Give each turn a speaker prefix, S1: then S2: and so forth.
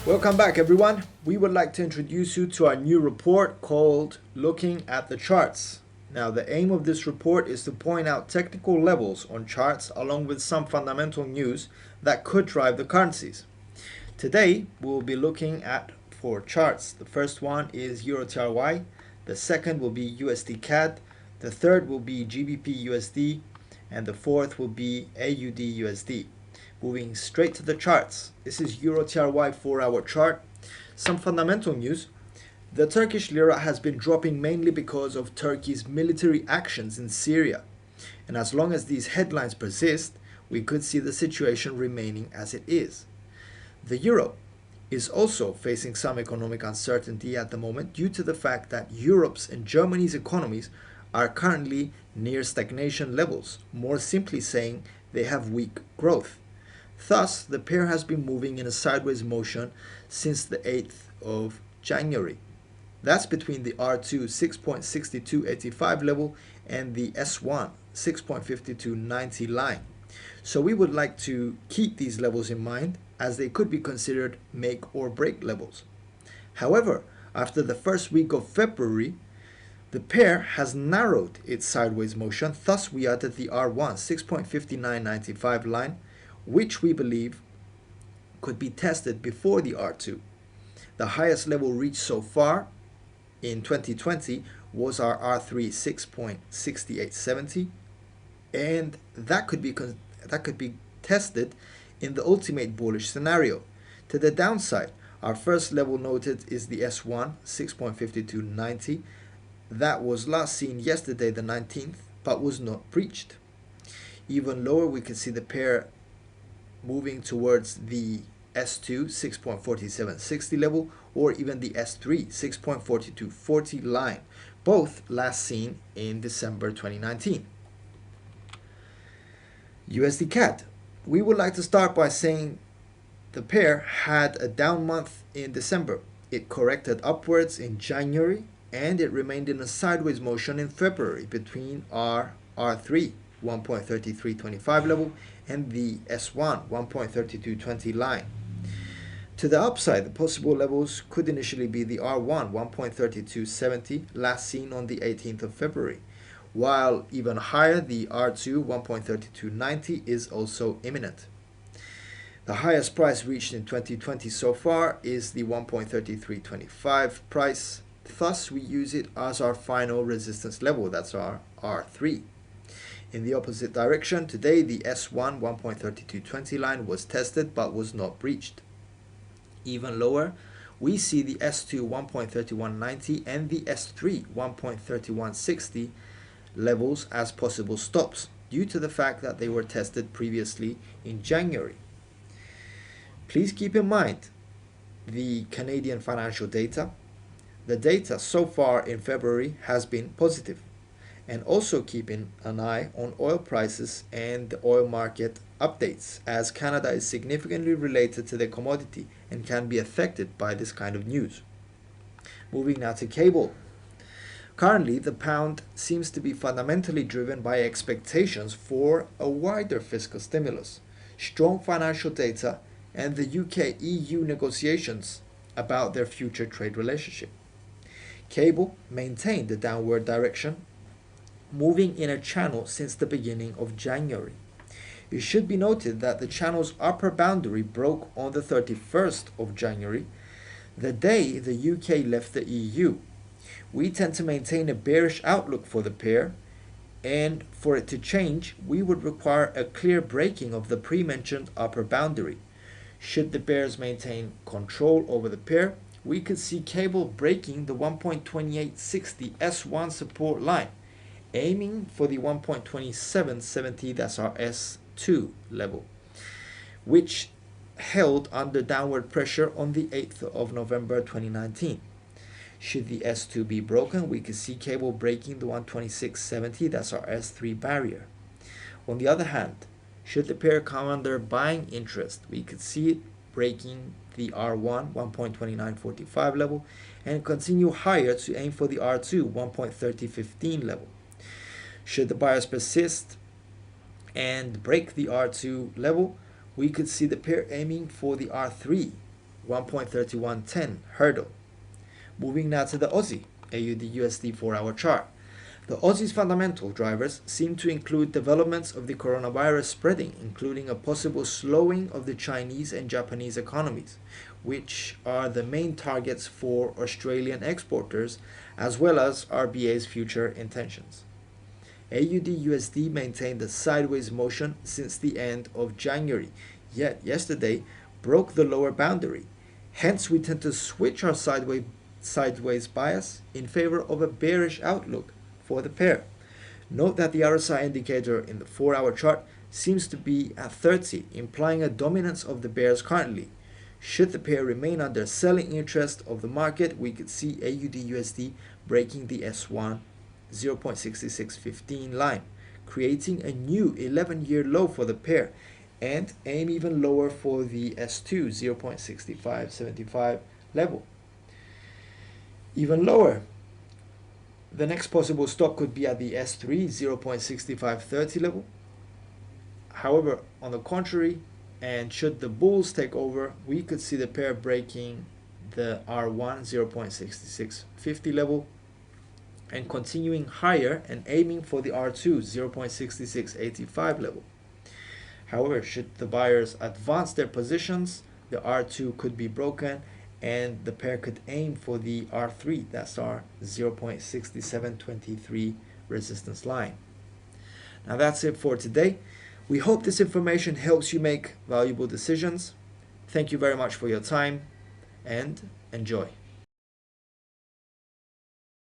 S1: Welcome back, everyone. We would like to introduce you to our new report called Looking at the Charts. Now, the aim of this report is to point out technical levels on charts along with some fundamental news that could drive the currencies. Today, we'll be looking at four charts. The first one is EUR/TRY, the second will be USDCAD, the third will be GBPUSD, and the fourth will be AUDUSD. Moving straight to the charts. This is EUR/TRY 4-hour chart. Some fundamental news. The Turkish lira has been dropping mainly because of Turkey's military actions in Syria. And as long as these headlines persist, we could see the situation remaining as it is. The euro is also facing some economic uncertainty at the moment due to the fact that Europe's and Germany's economies are currently near stagnation levels, more simply saying they have weak growth. Thus, the pair has been moving in a sideways motion since the 8th of January. That's between the R2 6.6285 level and the S1 6.5290 line. So we would like to keep these levels in mind as they could be considered make or break levels. However, after the first week of February, the pair has narrowed its sideways motion. Thus, we are at the R1 6.5995 line, which we believe could be tested before the R2. The highest level reached so far in 2020 was our R3 6.6870, and that could be tested in the ultimate bullish scenario. To the downside, our first level noted is the S1 6.5290. That was last seen yesterday the 19th, but was not breached. Even lower, we can see the pair moving towards the S2 6.4760 level or even the S3 6.4240 line, both last seen in December 2019. USD-CAD. We would like to start by saying the pair had a down month in December. It corrected upwards in January and it remained in a sideways motion in February between our R3 1.3325 level and the S1 1.3220 line. To the upside, the possible levels could initially be the R1 1.3270 last seen on the 18th of February, while even higher the R2 1.3290 is also imminent. The highest price reached in 2020 so far is the 1.3325 price. Thus, we use it as our final resistance level. That's our R3. In the opposite direction, today the S1 1.3220 line was tested but was not breached. Even lower, we see the S2 1.3190 and the S3 1.3160 levels as possible stops due to the fact that they were tested previously in January. Please keep in mind the Canadian financial data. The data so far in February has been positive. And also keeping an eye on oil prices and the oil market updates, as Canada is significantly related to the commodity and can be affected by this kind of news. Moving now to cable. Currently, the pound seems to be fundamentally driven by expectations for a wider fiscal stimulus, strong financial data, and the UK-EU negotiations about their future trade relationship. Cable maintained the downward direction, moving in a channel since the beginning of January. It should be noted that the channel's upper boundary broke on the 31st of January, the day the UK left the EU. We tend to maintain a bearish outlook for the pair, and for it to change, we would require a clear breaking of the pre-mentioned upper boundary. Should the bears maintain control over the pair, we could see cable breaking the 1.2860 S1 support line, aiming for the 1.2770, that's our S2 level, which held under downward pressure on the 8th of November 2019. Should the S2 be broken, we could see cable breaking the 12670, that's our S3 barrier. On the other hand, should the pair come under buying interest, we could see it breaking the R1 1.2945 level and continue higher to aim for the R2 1.3015 level. Should the buyers persist and break the R2 level, we could see the pair aiming for the R3 1.3110 hurdle. Moving now to the Aussie AUDUSD 4-hour chart. The Aussie's fundamental drivers seem to include developments of the coronavirus spreading, including a possible slowing of the Chinese and Japanese economies, which are the main targets for Australian exporters, as well as RBA's future intentions. AUDUSD maintained a sideways motion since the end of January, yet yesterday broke the lower boundary. Hence, we tend to switch our sideways bias in favor of a bearish outlook for the pair. Note that the RSI indicator in the 4-hour chart seems to be at 30, implying a dominance of the bears currently. Should the pair remain under selling interest of the market, we could see AUDUSD breaking the S1 0.6615 line, creating a new 11-year low for the pair, and aim even lower for the S2 0.6575 level. Even lower, the next possible stop could be at the S3 0.6530 level. However, on the contrary, and should the bulls take over, we could see the pair breaking the R1 0.6650 level and continuing higher and aiming for the R2 0.6685 level. However, should the buyers advance their positions, the R2 could be broken and the pair could aim for the R3, that's our 0.6723 resistance line. Now that's it for today. We hope this information helps you make valuable decisions. Thank you very much for your time and enjoy.